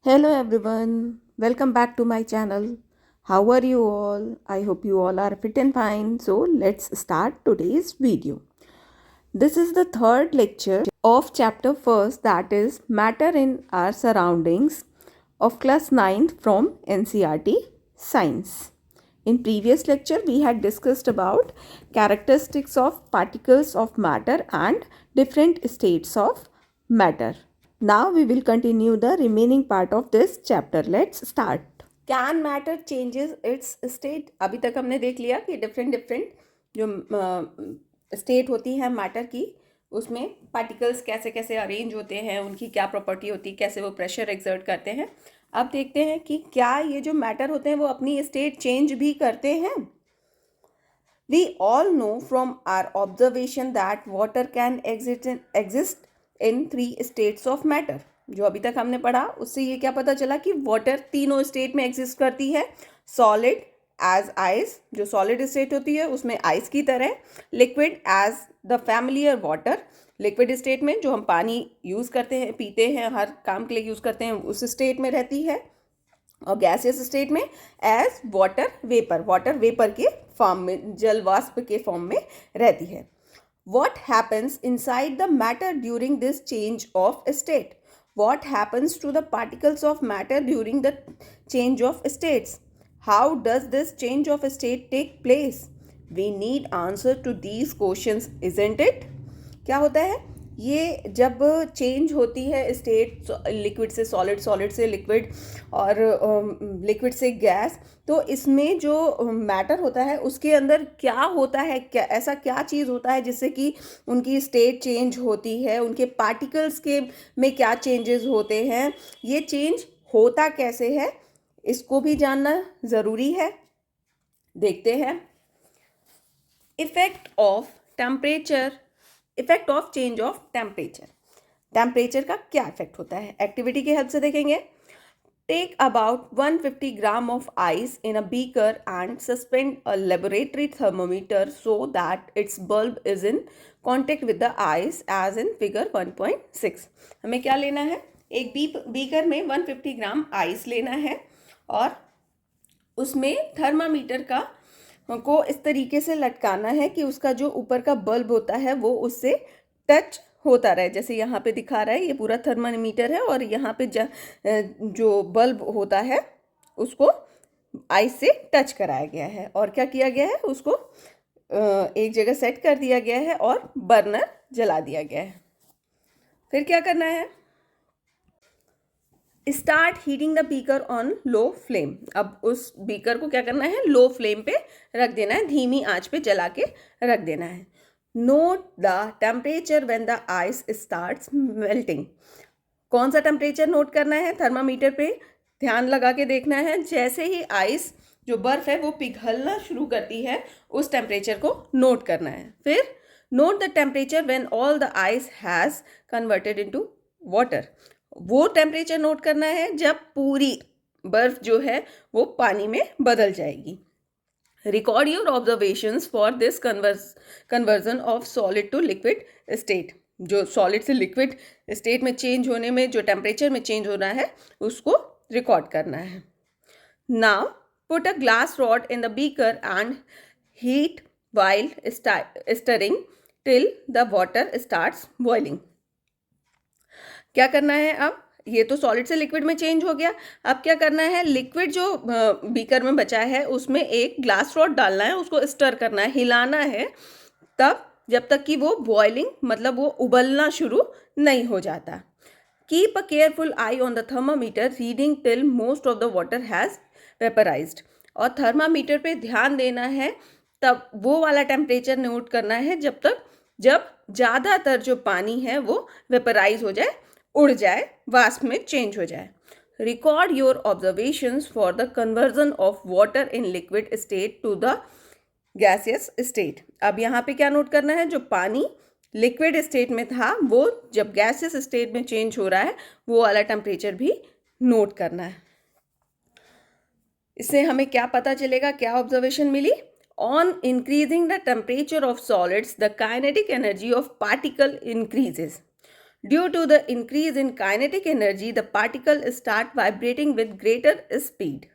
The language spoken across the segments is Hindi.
Hello everyone, welcome back to my channel. How are you all? I hope you all are fit and fine. So let's start today's video. This is the third lecture of chapter first, that is Matter in Our Surroundings of class 9th from NCERT Science. In previous lecture we had discussed about characteristics of particles of matter and different states of matter. Now we will continue the remaining part of this chapter. Let's start. Can matter changes its state? अभी तक हमने देख लिया कि डिफरेंट जो स्टेट होती है मैटर की, उसमें पार्टिकल्स कैसे कैसे अरेंज होते हैं, उनकी क्या प्रॉपर्टी होती है, कैसे वो प्रेशर एक्सर्ट करते हैं. अब देखते हैं कि क्या ये जो मैटर होते हैं वो अपनी स्टेट चेंज भी करते हैं. We all know from our observation that water can exist in 3 states of matter. जो अभी तक हमने पढ़ा उससे ये क्या पता चला कि वाटर तीनों स्टेट में एग्जिस्ट करती है. सॉलिड एज आइस, जो सॉलिड स्टेट होती है उसमें आइस की तरह. Liquid as the familiar water, liquid state में जो हम पानी यूज़ करते हैं, पीते हैं, हर काम के लिए यूज़ करते हैं, उस स्टेट में रहती है. और गैसियस स्टेट में एज वाटर वेपर के फॉर्म में, जल वाष्प के फॉर्म में रहती है. What happens inside the matter during this change of state? What happens to the particles of matter during the change of states? How does this change of state take place? We need answer to these questions, isn't it? क्या होता है ये जब चेंज होती है स्टेट, लिक्विड से सॉलिड, सॉलिड से लिक्विड और लिक्विड से गैस, तो इसमें जो मैटर होता है उसके अंदर क्या होता है, क्या ऐसा क्या चीज़ होता है जिससे कि उनकी स्टेट चेंज होती है, उनके पार्टिकल्स के में क्या चेंजेस होते हैं, ये चेंज होता कैसे है, इसको भी जानना ज़रूरी है. देखते हैं. Effect of temperature, effect of change of temperature. Temperature का क्या इफेक्ट होता है, एक्टिविटी की हेल्प से देखेंगे. Take about 150 gram of ice in a beaker and suspend a laboratory thermometer so that its bulb is in contact with the ice as in figure 1.6. हमें क्या लेना है, एक बीकर में 150 ग्राम आइस लेना है और उसमें थर्मामीटर को इस तरीके से लटकाना है कि उसका जो ऊपर का बल्ब होता है वो उससे टच होता रहे. जैसे यहाँ पे दिखा रहा है, ये पूरा थर्मामीटर है और यहाँ पे जो बल्ब होता है उसको आइस से टच कराया गया है. और क्या किया गया है, उसको एक जगह सेट कर दिया गया है और बर्नर जला दिया गया है. फिर क्या करना है, start heating the beaker on low flame. अब उस बीकर को क्या करना है, लो फ्लेम पे रख देना है, धीमी आंच पे जला के रख देना है. Note the temperature when the ice starts melting. कौन सा टेम्परेचर नोट करना है, थर्मामीटर पे ध्यान लगा के देखना है. जैसे ही आइस जो बर्फ़ है वो पिघलना शुरू करती है, उस टेम्परेचर को नोट करना है. फिर note the temperature when all the ice has converted into water. वो टेम्परेचर नोट करना है जब पूरी बर्फ जो है वो पानी में बदल जाएगी. Record your observations for this conversion of solid to liquid state. जो सॉलिड से लिक्विड स्टेट में चेंज होने में जो टेम्परेचर में चेंज होना है उसको रिकॉर्ड करना है. Now put a glass rod in the beaker and heat while stirring till the water starts boiling. क्या करना है, अब ये तो सॉलिड से लिक्विड में चेंज हो गया. अब क्या करना है, लिक्विड जो बीकर में बचा है उसमें एक ग्लास रॉड डालना है, उसको स्टर करना है, हिलाना है, तब जब तक कि वो बॉइलिंग मतलब वो उबलना शुरू नहीं हो जाता. Keep a careful eye on the thermometer reading till most of the water has vaporised. और थर्मामीटर पे ध्यान देना है, तब वो वाला टेम्परेचर नोट करना है जब ज़्यादातर जो पानी है वो वेपराइज हो जाए, उड़ जाए, वाष्प में चेंज हो जाए. Record your observations for the conversion of water in liquid state to the gaseous state. अब यहाँ पे क्या नोट करना है, जो पानी लिक्विड स्टेट में था वो जब गैसियस स्टेट में चेंज हो रहा है वो वाला टेम्परेचर भी नोट करना है. इससे हमें क्या पता चलेगा, क्या ऑब्जर्वेशन मिली. On increasing the temperature of solids, the kinetic energy of particle increases. Due to the increase in kinetic energy, the particle start vibrating with greater speed.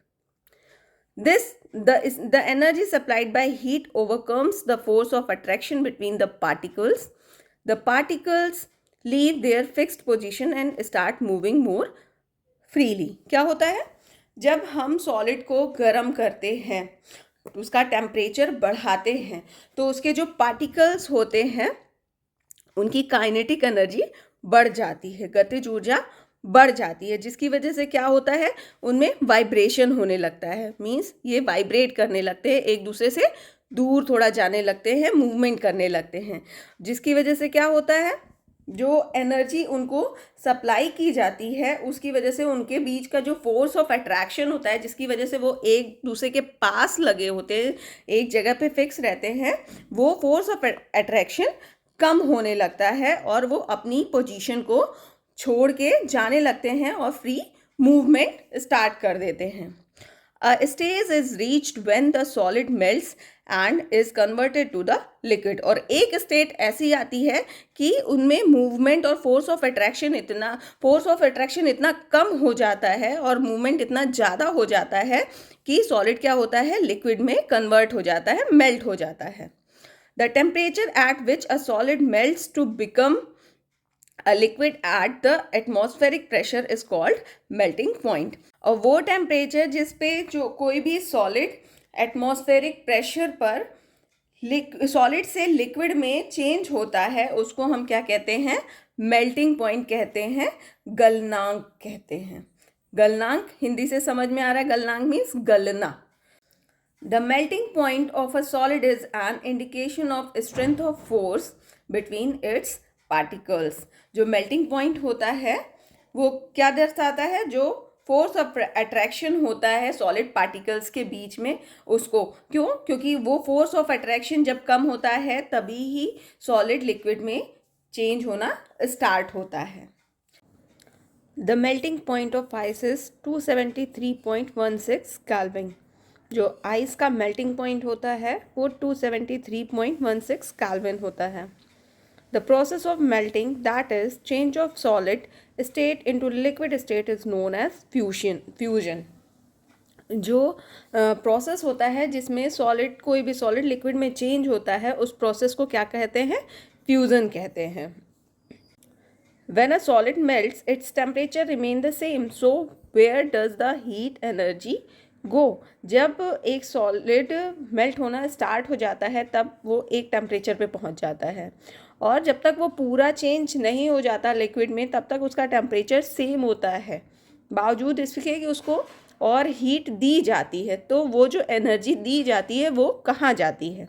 The energy supplied by heat overcomes the force of attraction between the particles. The particles leave their fixed position and start moving more freely. क्या होता है, जब हम सॉलिड को गर्म करते हैं, उसका टेम्परेचर बढ़ाते हैं, तो उसके जो पार्टिकल्स होते हैं उनकी काइनेटिक एनर्जी बढ़ जाती है, गतिज ऊर्जा बढ़ जाती है, जिसकी वजह से क्या होता है, उनमें वाइब्रेशन होने लगता है। मीन्स ये वाइब्रेट करने लगते हैं, एक दूसरे से दूर थोड़ा जाने लगते हैं, मूवमेंट करने लगते हैं, जिसकी वजह से क्या होता है, जो एनर्जी उनको सप्लाई की जाती है उसकी वजह से उनके बीच का जो फोर्स ऑफ अट्रैक्शन होता है, जिसकी वजह से वो एक दूसरे के पास लगे होते हैं, एक जगह पे फिक्स रहते हैं, वो फोर्स ऑफ अट्रैक्शन कम होने लगता है और वो अपनी पोजीशन को छोड़ के जाने लगते हैं और फ्री मूवमेंट स्टार्ट कर देते हैं। A stage is reached when the solid melts and is converted to the liquid. और एक स्टेट ऐसी आती है कि उनमें मूवमेंट और फोर्स ऑफ अट्रैक्शन इतना कम हो जाता है और मूवमेंट इतना ज़्यादा हो जाता है कि सॉलिड क्या होता है, लिक्विड में कन्वर्ट हो जाता है, मेल्ट हो जाता है। The temperature at which a solid melts to become a liquid at the atmospheric pressure is called melting point. और वो टेम्परेचर जिस पे जो कोई भी सॉलिड एटमॉस्फेरिक प्रेशर पर सॉलिड से लिक्विड में चेंज होता है, उसको हम क्या कहते हैं, मेल्टिंग पॉइंट कहते हैं, गलनांक कहते हैं। गलनांक हिंदी से समझ में आ रहा है, गलनांक means गलना। The melting point of a solid is an indication of strength of force between its particles. जो melting point होता है वो क्या दर्शाता है, जो फोर्स ऑफ अट्रैक्शन होता है सॉलिड पार्टिकल्स के बीच में, उसको क्योंकि वो फोर्स ऑफ अट्रैक्शन जब कम होता है तभी ही सॉलिड लिक्विड में चेंज होना स्टार्ट होता है। The melting point of ice is 273.16 kelvin. जो आइस का मेल्टिंग पॉइंट होता है वो 273.16 केल्विन होता है। The process of melting, that is change of solid state into liquid state, is known as fusion. जो प्रोसेस होता है जिसमें सॉलिड, कोई भी सॉलिड लिक्विड में चेंज होता है, उस प्रोसेस को क्या कहते हैं, फ्यूजन कहते हैं। When a solid melts, its temperature remain the same. So where does the heat energy go? जब एक सॉलिड मेल्ट होना स्टार्ट हो जाता है तब वो एक टेम्परेचर पे पहुंच जाता है, और जब तक वो पूरा चेंज नहीं हो जाता लिक्विड में तब तक उसका टेम्परेचर सेम होता है, बावजूद इसके कि उसको और हीट दी जाती है। तो वो जो एनर्जी दी जाती है वो कहाँ जाती है?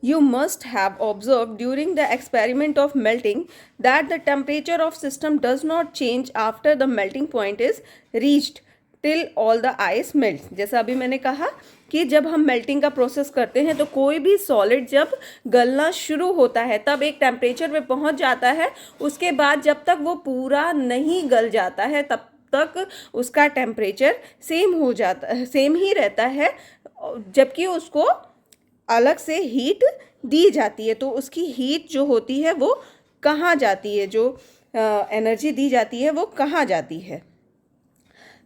You must have observed during the experiment of melting that the temperature of system does not change after the melting point is reached till all the ice melts. जैसा अभी मैंने कहा कि जब हम मेल्टिंग का प्रोसेस करते हैं तो कोई भी सॉलिड जब गलना शुरू होता है तब एक टेम्परेचर पे पहुंच जाता है, उसके बाद जब तक वो पूरा नहीं गल जाता है तब तक उसका टेम्परेचर सेम ही रहता है, जबकि उसको अलग से हीट दी जाती है। तो उसकी हीट जो होती है वो कहाँ जाती है, जो एनर्जी दी जाती है वो कहाँ जाती है?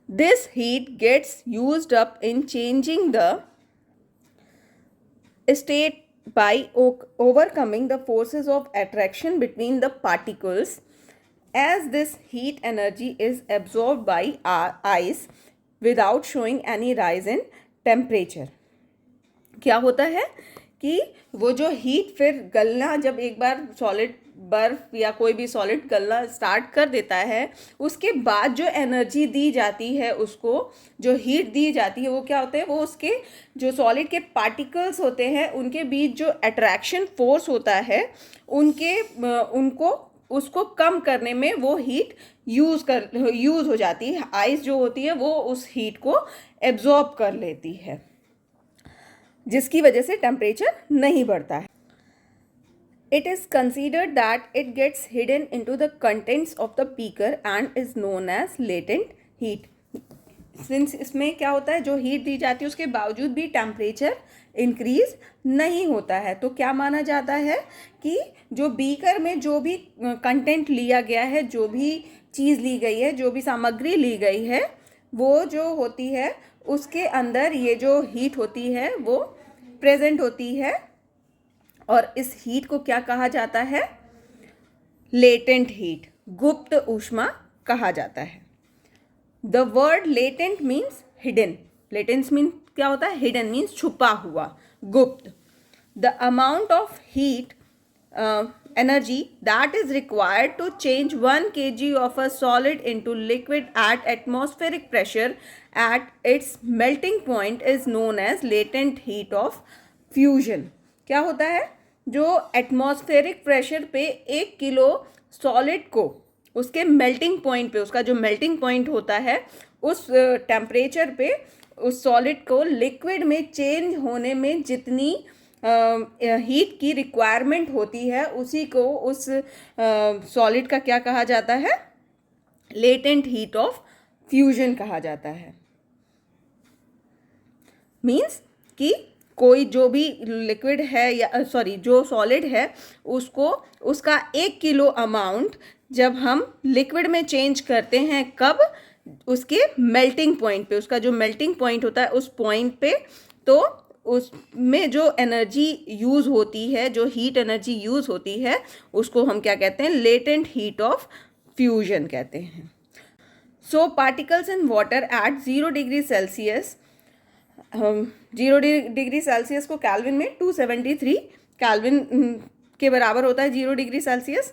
This heat gets used up in changing the state by overcoming the forces of attraction between the particles, as this heat energy is absorbed by ice without showing any rise in temperature. क्या होता है कि वो जो हीट फिर गलना, जब एक बार सॉलिड बर्फ या कोई भी सॉलिड गलना स्टार्ट कर देता है, उसके बाद जो एनर्जी दी जाती है, उसको जो हीट दी जाती है वो क्या होता है, वो उसके जो सॉलिड के पार्टिकल्स होते हैं उनके बीच जो अट्रैक्शन फोर्स होता है उसको कम करने में वो हीट यूज़ हो जाती है। आइस जो होती है वो उस हीट को एब्जॉर्ब कर लेती है, जिसकी वजह से टेम्परेचर नहीं बढ़ता है। It is considered that it gets hidden into the contents of the beaker and is known as latent heat. Since इसमें क्या होता है, जो हीट दी जाती है उसके बावजूद भी टेम्परेचर इंक्रीज नहीं होता है। तो क्या माना जाता है कि जो बीकर में जो भी कंटेंट लिया गया है, जो भी चीज़ ली गई है, जो भी सामग्री ली गई है, वो जो होती है उसके अंदर ये जो हीट होती है वो प्रेजेंट होती है। और इस हीट को क्या कहा जाता है? लेटेंट हीट, गुप्त ऊष्मा कहा जाता है। The word latent means hidden. Latent means क्या होता है? हिडन मीन्स छुपा हुआ, गुप्त। The amount of heat energy that is required to change 1 kg of a solid into liquid at atmospheric pressure at its melting point is known as latent heat of fusion। क्या होता है? जो एटमॉस्फेरिक प्रेशर पे 1 किलो सॉलिड को उसके मेल्टिंग पॉइंट पे, उसका जो मेल्टिंग पॉइंट होता है उस टेम्परेचर पे उस सॉलिड को लिक्विड में चेंज होने में जितनी हीट की रिक्वायरमेंट होती है उसी को उस सॉलिड का क्या कहा जाता है? लेटेंट हीट ऑफ फ्यूजन कहा जाता है। मीन्स कि कोई जो भी लिक्विड है या जो सॉलिड है उसको उसका 1 किलो अमाउंट जब हम लिक्विड में चेंज करते हैं, कब? उसके मेल्टिंग पॉइंट पे, उसका जो मेल्टिंग पॉइंट होता है उस पॉइंट पे, तो उसमें जो एनर्जी यूज़ होती है, जो हीट एनर्जी यूज़ होती है, उसको हम क्या कहते हैं? लेटेंट हीट ऑफ फ्यूजन कहते हैं। So particles in water at 0 degree Celsius, 0 degree Celsius को कैल्विन में 273 कैल्विन के बराबर होता है 0 degree Celsius,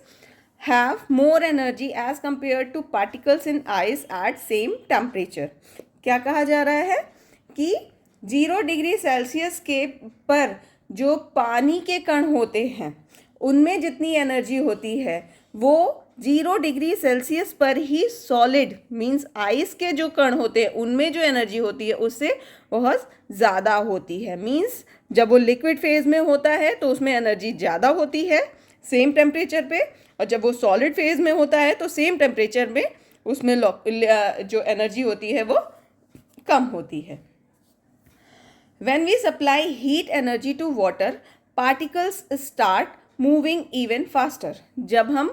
have more energy as compare to particles in ice at same temperature. क्या कहा जा रहा है कि 0 डिग्री सेल्सियस के पर जो पानी के कण होते हैं उनमें जितनी एनर्जी होती है वो 0 डिग्री सेल्सियस पर ही सॉलिड मीन्स आइस के जो कण होते हैं उनमें जो एनर्जी होती है उससे बहुत ज़्यादा होती है। मीन्स जब वो लिक्विड फेज में होता है तो उसमें एनर्जी ज़्यादा होती है सेम टेम्परेचर पे, और जब वो सॉलिड फेज में होता है तो सेम टेम्परेचर में उसमें जो एनर्जी होती है वो कम होती है। When we supply heat energy to water, particles start moving even faster। जब हम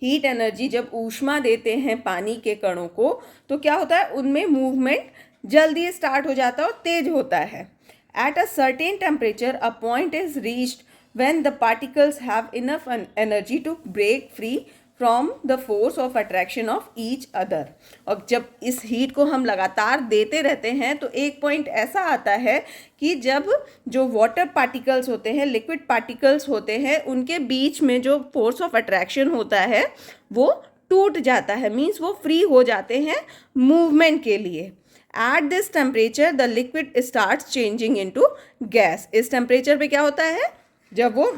हीट एनर्जी, जब ऊष्मा देते हैं पानी के कणों को, तो क्या होता है? उनमें मूवमेंट जल्दी स्टार्ट हो जाता है और तेज होता है। At a certain temperature, a point is reached when the particles have enough energy to break free from the force of attraction of each other. और जब इस हीट को हम लगातार देते रहते हैं तो एक पॉइंट ऐसा आता है कि जब जो वाटर पार्टिकल्स होते हैं, लिक्विड पार्टिकल्स होते हैं, उनके बीच में जो फोर्स ऑफ अट्रैक्शन होता है वो टूट जाता है। मीन्स वो फ्री हो जाते हैं मूवमेंट के लिए। At this temperature the liquid starts changing into gas. इस टेम्परेचर पे क्या होता है? जब वो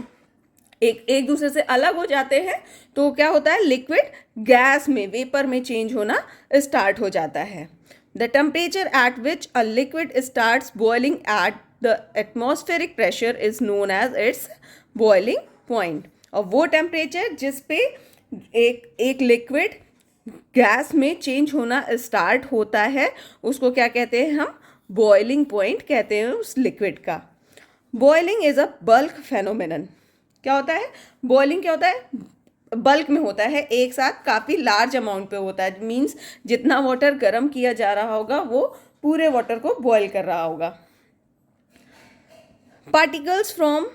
एक दूसरे से अलग हो जाते हैं तो क्या होता है? लिक्विड गैस में, वेपर में चेंज होना स्टार्ट हो जाता है। The temperature at which a liquid starts boiling at the atmospheric pressure is known as its boiling point. और वो टेम्परेचर जिस पे एक लिक्विड गैस में चेंज होना स्टार्ट होता है उसको क्या कहते हैं हम? बॉइलिंग पॉइंट कहते हैं उस लिक्विड का। Boiling is a bulk phenomenon. क्या होता है? बॉइलिंग क्या होता है? बल्क में होता है, एक साथ काफ़ी लार्ज अमाउंट पे होता है। मीन्स जितना वाटर गर्म किया जा रहा होगा वो पूरे वाटर को बॉयल कर रहा होगा। Particles from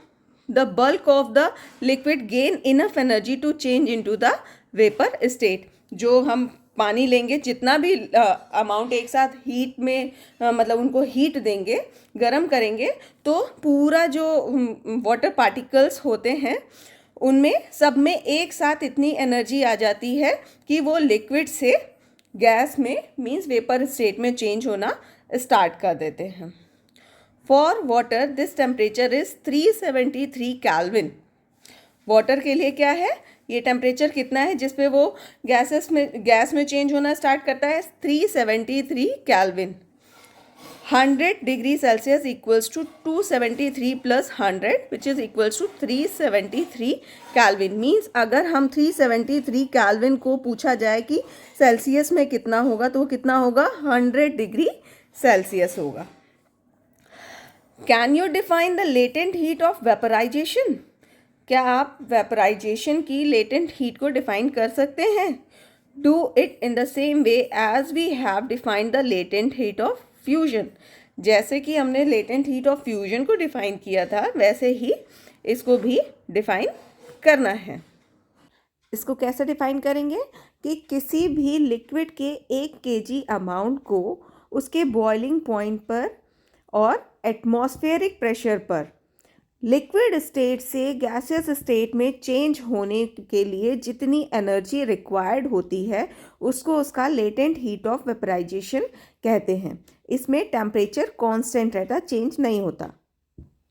the bulk of the liquid gain enough energy to change into the vapour state. जो हम पानी लेंगे, जितना भी अमाउंट एक साथ हीट में मतलब उनको हीट देंगे, गरम करेंगे, तो पूरा जो वाटर पार्टिकल्स होते हैं उनमें सब में एक साथ इतनी एनर्जी आ जाती है कि वो लिक्विड से गैस में मीन्स वेपर स्टेट में चेंज होना स्टार्ट कर देते हैं। For water this temperature is 373 kelvin. Water के लिए क्या है? ये टेम्परेचर कितना है जिस पे वो गैस में चेंज होना स्टार्ट करता है? 373 kelvin. 100 degree Celsius equals to 273 plus 100 which is equals to 373 kelvin. Means अगर हम 373 कैल्विन को पूछा जाए कि सेल्सियस में कितना होगा तो वो कितना होगा, 100 डिग्री सेल्सियस होगा। Can you define the latent heat of vaporisation? क्या आप वेपराइजेशन की लेटेंट हीट को डिफाइन कर सकते हैं? Do it in the same way as we have defined the latent heat of fusion. जैसे कि हमने लेटेंट हीट ऑफ फ्यूजन को डिफाइन किया था वैसे ही इसको भी डिफाइन करना है। इसको कैसे डिफाइन करेंगे कि किसी भी लिक्विड के 1 kg अमाउंट को उसके बॉइलिंग पॉइंट पर और एटमॉस्फेरिक प्रेशर पर लिक्विड स्टेट से गैसियस स्टेट में चेंज होने के लिए जितनी एनर्जी रिक्वायर्ड होती है उसको उसका लेटेंट हीट ऑफ वेपराइजेशन कहते हैं। इसमें टेम्परेचर कांस्टेंट रहता, चेंज नहीं होता।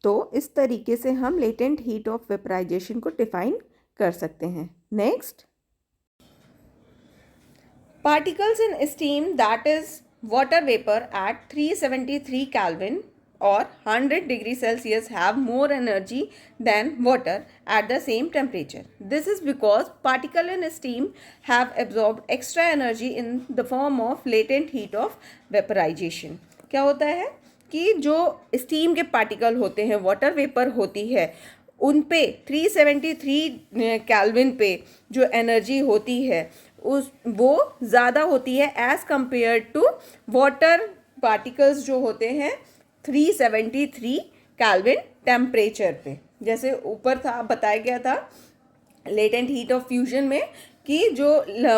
तो इस तरीके से हम लेटेंट हीट ऑफ वेपराइजेशन को डिफाइन कर सकते हैं। Next, particles in steam that is water vapour eight 373 Kelvin or 100 degree Celsius have more energy than water at the same temperature. This is because particles in steam have absorbed extra energy in the form of latent heat of vaporization. क्या होता है कि जो स्टीम के पार्टिकल होते हैं, वाटर वेपर होती है, उन पे 373 केल्विन पे जो एनर्जी होती है वो ज़्यादा होती है as compare to water particles जो होते हैं 373 केल्विन टेम्परेचर पे। जैसे ऊपर था बताया गया था लेटेंट हीट ऑफ फ्यूजन में कि जो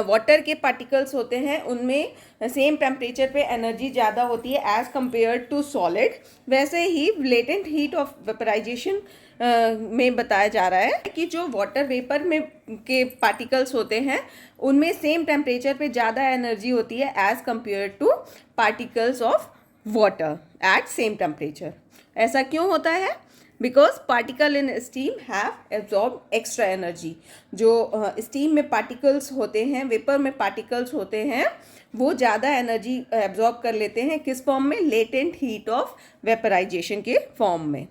वाटर के पार्टिकल्स होते हैं उनमें सेम टेम्परेचर पे एनर्जी ज़्यादा होती है एज़ कम्पेयर टू सॉलिड। वैसे ही लेटेंट हीट ऑफ वेपराइजेशन में बताया जा रहा है कि जो वाटर वेपर में के पार्टिकल्स होते हैं उनमें सेम टेम्परेचर पे ज़्यादा एनर्जी होती है as compare two particles of water at same temperature. ऐसा क्यों होता है? Because particle in steam have absorb extra energy. जो स्टीम में पार्टिकल्स होते हैं, वेपर में पार्टिकल्स होते हैं, वो ज़्यादा एनर्जी एब्जॉर्ब कर लेते हैं। किस फॉर्म में? लेटेंट हीट ऑफ वेपराइजेशन के फॉर्म में।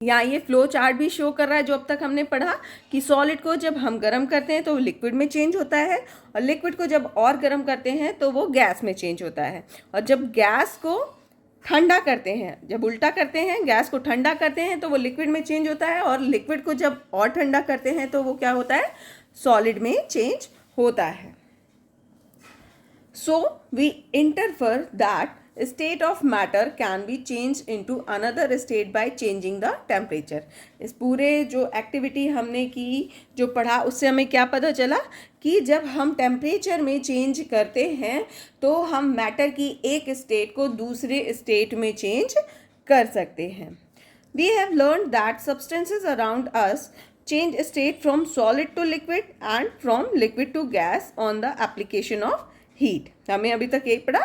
यहाँ ये फ्लो चार्ट भी शो कर रहा है जो अब तक हमने पढ़ा कि सॉलिड को जब हम गर्म करते हैं तो वो लिक्विड में चेंज होता है और लिक्विड को जब और गर्म करते हैं तो वो गैस में चेंज होता है। और जब गैस को ठंडा करते हैं, जब उल्टा करते हैं, गैस को ठंडा करते हैं तो वो लिक्विड में चेंज होता है और लिक्विड को जब और ठंडा करते हैं तो वो क्या होता है? सॉलिड में चेंज होता है। So we infer that state of matter can be changed into another state by changing the temperature. इस पूरे जो एक्टिविटी हमने की, जो पढ़ा, उससे हमें क्या पता चला कि जब हम टेम्परेचर में चेंज करते हैं तो हम मैटर की एक स्टेट को दूसरे स्टेट में चेंज कर सकते हैं। We have learned that substances around us change state from solid to liquid and from liquid to gas on the application of heat. हमें अभी तक यही पढ़ा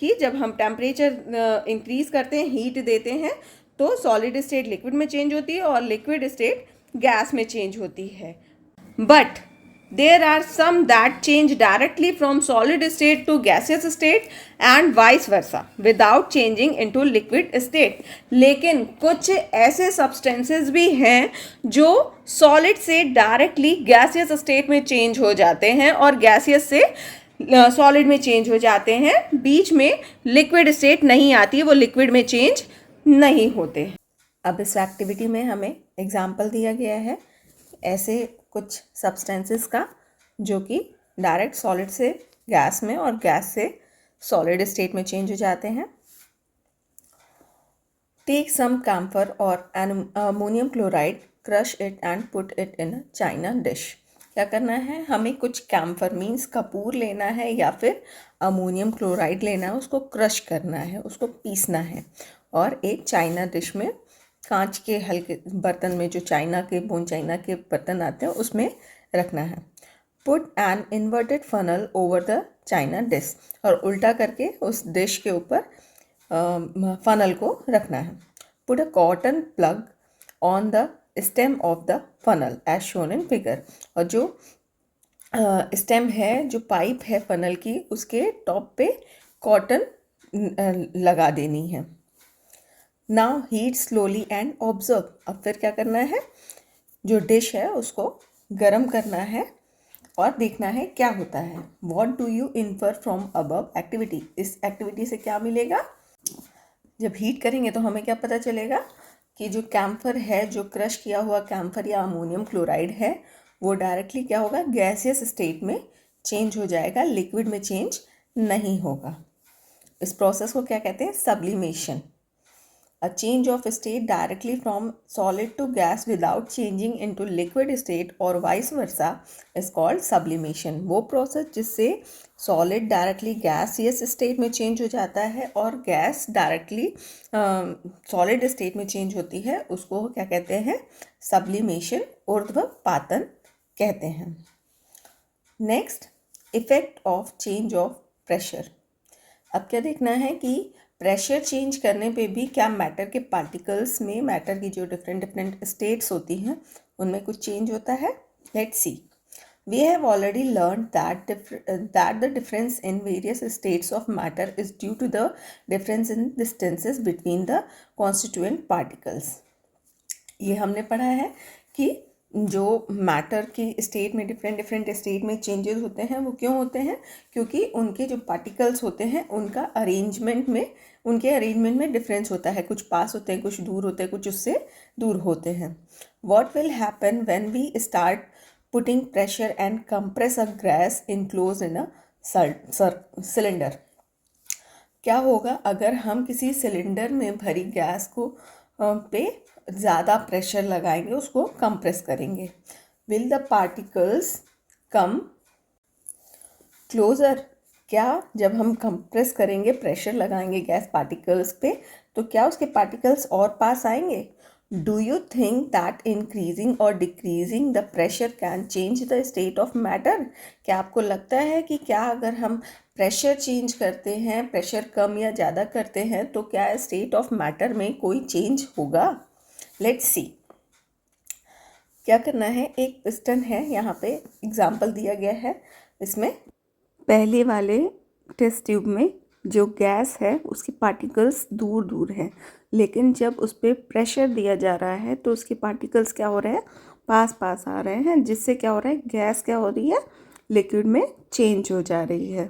कि जब हम टेम्परेचर इंक्रीज करते हैं, हीट देते हैं, तो सॉलिड स्टेट लिक्विड में चेंज होती है और लिक्विड स्टेट गैस में चेंज होती है। But there are some that change directly from solid state to gaseous state and vice versa without changing into liquid state. लेकिन कुछ ऐसे सब्सटेंसेस भी हैं जो सॉलिड से डायरेक्टली गैसियस स्टेट में चेंज हो जाते हैं और गैसियस से सॉलिड में चेंज हो जाते हैं। बीच में लिक्विड स्टेट नहीं आती, वो लिक्विड में चेंज नहीं होते। अब इस एक्टिविटी में हमें एग्जाम्पल दिया गया है ऐसे कुछ सब्सटेंसेस का जो कि डायरेक्ट सॉलिड से गैस में और गैस से सॉलिड स्टेट में चेंज हो जाते हैं। टेक सम कैम्फर और ammonium chloride, crush it and put it in a China dish. क्या करना है? हमें कुछ कैम्फर मीन्स कपूर लेना है या फिर अमोनियम क्लोराइड लेना है, उसको क्रश करना है, उसको पीसना है और एक चाइना डिश में, कांच के हल्के बर्तन में, जो चाइना के बोन चाइना के बर्तन आते हैं उसमें रखना है। Put an inverted funnel over the China dish, और उल्टा करके उस डिश के ऊपर फनल को रखना है। Put a cotton plug on the stem of the funnel as shown in figure, और जो स्टेम है, जो पाइप है फनल की, उसके टॉप पे कॉटन लगा देनी है। Now heat slowly and observe. अब फिर क्या करना है, जो डिश है उसको गर्म करना है और देखना है क्या होता है। What do you infer from above activity. इस एक्टिविटी से क्या मिलेगा, जब हीट करेंगे तो हमें क्या पता चलेगा कि जो कैम्फर है, जो क्रश किया हुआ कैम्फर या अमोनियम क्लोराइड है, वो डायरेक्टली क्या होगा, गैसियस स्टेट में चेंज हो जाएगा, लिक्विड में चेंज नहीं होगा। इस प्रोसेस को क्या कहते हैं, sublimation. A change of state directly from solid to gas without changing into liquid state or vice versa is called sublimation। वो प्रोसेस जिससे सॉलिड डायरेक्टली गैसियस स्टेट में चेंज हो जाता है और गैस डायरेक्टली सॉलिड स्टेट में चेंज होती है, उसको क्या कहते हैं, सब्लिमेशन, ऊर्ध्वपातन कहते हैं। Next, effect of change of pressure. अब क्या देखना है कि प्रेशर चेंज करने पे भी क्या मैटर के पार्टिकल्स में, मैटर की जो डिफरेंट स्टेट्स होती हैं उनमें कुछ चेंज होता है। Let's see, we have already learn that the difference in various states of matter is due to the difference in distances between the constituent particles. ये हमने पढ़ा है कि जो मैटर की स्टेट में डिफरेंट स्टेट में चेंजेस होते हैं वो क्यों होते हैं, क्योंकि उनके जो पार्टिकल्स होते हैं उनका उनके अरेंजमेंट में डिफरेंस होता है। कुछ पास होते हैं, कुछ दूर होते हैं, कुछ उससे दूर होते हैं। What will happen when we start putting pressure and compress a gas enclose in a cylinder. क्या होगा अगर हम किसी सिलेंडर में भरी गैस को पे ज़्यादा प्रेशर लगाएंगे, उसको कंप्रेस करेंगे। Will the particles come closer. क्या जब हम कंप्रेस करेंगे, प्रेशर लगाएंगे गैस पार्टिकल्स पे, तो क्या उसके पार्टिकल्स और पास आएंगे। Do you think that increasing और decreasing the pressure can change the state of matter. क्या आपको लगता है कि क्या अगर हम प्रेशर चेंज करते हैं, प्रेशर कम या ज़्यादा करते हैं, तो क्या स्टेट ऑफ मैटर में कोई चेंज होगा। लेट्स सी, क्या करना है, एक पिस्टन है, यहाँ पे एग्जाम्पल दिया गया है। इसमें पहले वाले टेस्ट ट्यूब में जो गैस है उसके पार्टिकल्स दूर दूर हैं, लेकिन जब उस पर प्रेशर दिया जा रहा है तो उसके पार्टिकल्स क्या हो रहे हैं, पास पास आ रहे हैं, जिससे क्या हो रहा है, गैस क्या हो रही है, लिक्विड में चेंज हो जा रही है।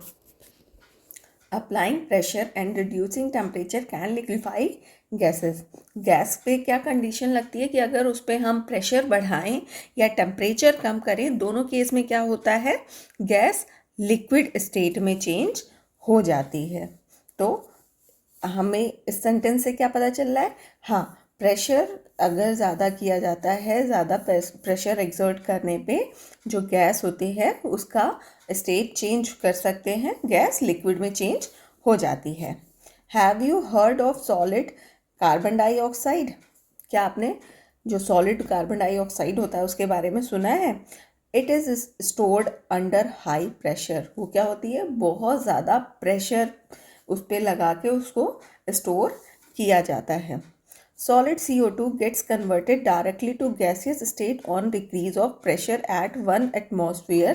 Applying pressure and reducing temperature can liquefy gases. Gas पे क्या कंडीशन लगती है कि अगर उस पर हम प्रेशर बढ़ाएं या टेम्परेचर कम करें, दोनों केस में क्या होता है, गैस लिक्विड स्टेट में चेंज हो जाती है। तो हमें इस सेंटेंस से क्या पता चल रहा है, हाँ, प्रेशर अगर ज़्यादा किया जाता है, ज़्यादा प्रेशर एक्सर्ट करने पे जो गैस होती है उसका स्टेट चेंज कर सकते हैं, गैस लिक्विड में चेंज हो जाती है। Have you heard of solid carbon dioxide. क्या आपने जो सॉलिड कार्बन डाइऑक्साइड होता है उसके बारे में सुना है। It is stored under high pressure. वो क्या होती है, बहुत ज़्यादा प्रेशर उस पर लगा के उसको स्टोर किया जाता है। Solid CO2 gets converted directly to gaseous state on decrease of pressure at 1 atmosphere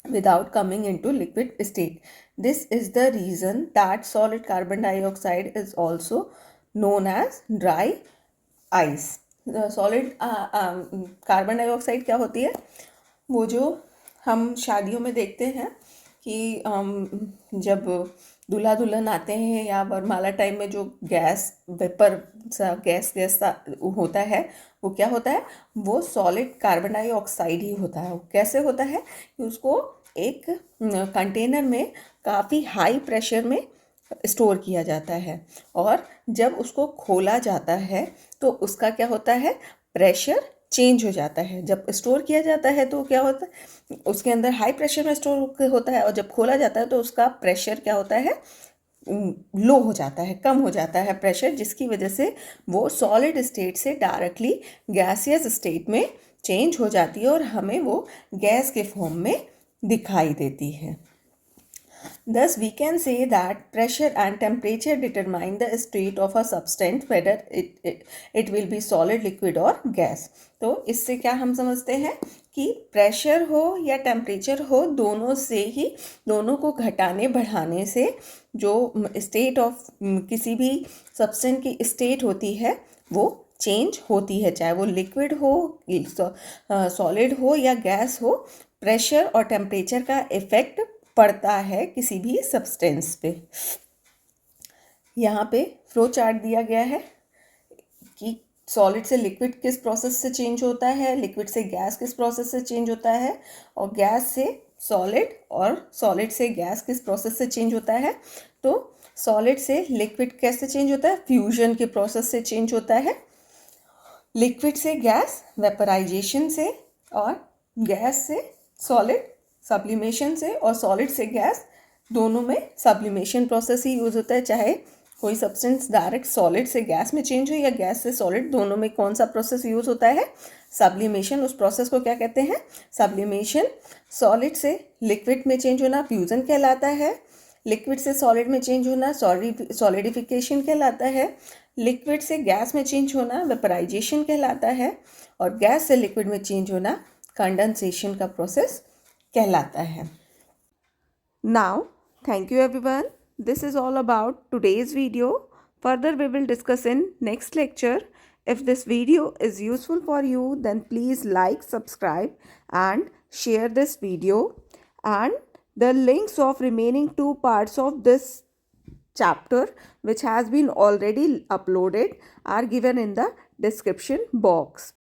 without coming into liquid state. This is the reason that solid carbon dioxide is also known as dry ice. Solid carbon dioxide क्या होती है, वो जो हम शादियों में देखते हैं कि जब दूल्हा दुल्हन आते हैं या वरमाला टाइम में जो गैस वेपर सा गैस सा होता है, वो क्या होता है, वो सॉलिड कार्बन डाइऑक्साइड ही होता है। वो कैसे होता है कि उसको एक कंटेनर में काफ़ी हाई प्रेशर में स्टोर किया जाता है और जब उसको खोला जाता है तो उसका क्या होता है, प्रेशर चेंज हो जाता है। जब स्टोर किया जाता है तो क्या होता है, उसके अंदर हाई प्रेशर में स्टोर होता है और जब खोला जाता है तो उसका प्रेशर क्या होता है, लो हो जाता है, कम हो जाता है प्रेशर, जिसकी वजह से वो सॉलिड स्टेट से डायरेक्टली गैसियस स्टेट में चेंज हो जाती है और हमें वो गैस के फॉर्म में दिखाई देती है। Thus, we can say that pressure and temperature determine the state of a substance, whether it will be solid, liquid or gas. तो इससे क्या हम समझते हैं कि प्रेशर हो या टेम्परेचर हो, दोनों को घटाने बढ़ाने से जो स्टेट ऑफ किसी भी सब्सटेंस की स्टेट होती है वो चेंज होती है, चाहे वो लिक्विड हो, सॉलिड हो या गैस हो. प्रेशर और टेम्परेचर का इफेक्ट पड़ता है किसी भी सब्सटेंस पे. यहाँ पे फ्लो चार्ट दिया गया है कि सॉलिड से लिक्विड किस प्रोसेस से चेंज होता है, लिक्विड से गैस किस प्रोसेस से चेंज होता है, और गैस से सॉलिड और सॉलिड से गैस किस प्रोसेस से चेंज होता है. तो सॉलिड से लिक्विड कैसे चेंज होता है, फ्यूजन के प्रोसेस से चेंज होता है. लिक्विड से गैस वेपराइजेशन से, और गैस से सॉलिड सब्लिमेशन से, और सॉलिड से गैस दोनों में सब्लिमेशन प्रोसेस ही यूज़ होता है. चाहे कोई सब्सटेंस डायरेक्ट सॉलिड से गैस में चेंज हो या गैस से सॉलिड, दोनों में कौन सा प्रोसेस यूज़ होता है, सब्लिमेशन. उस प्रोसेस को क्या कहते हैं, सब्लिमेशन. सॉलिड से लिक्विड में चेंज होना फ्यूजन कहलाता है. लिक्विड से सॉलिड में चेंज होना सॉलिडिफिकेशन कहलाता है. लिक्विड से गैस में चेंज होना वेपराइजेशन कहलाता है. और गैस से लिक्विड में चेंज होना कंडेंसेशन का प्रोसेस कहलाता है. Now, thank you everyone. This is all about today's video. Further we will discuss in next lecture. If this video is useful for you, then please like, subscribe and share this video. And the links of remaining 2 parts of this chapter which has been already uploaded are given in the description box.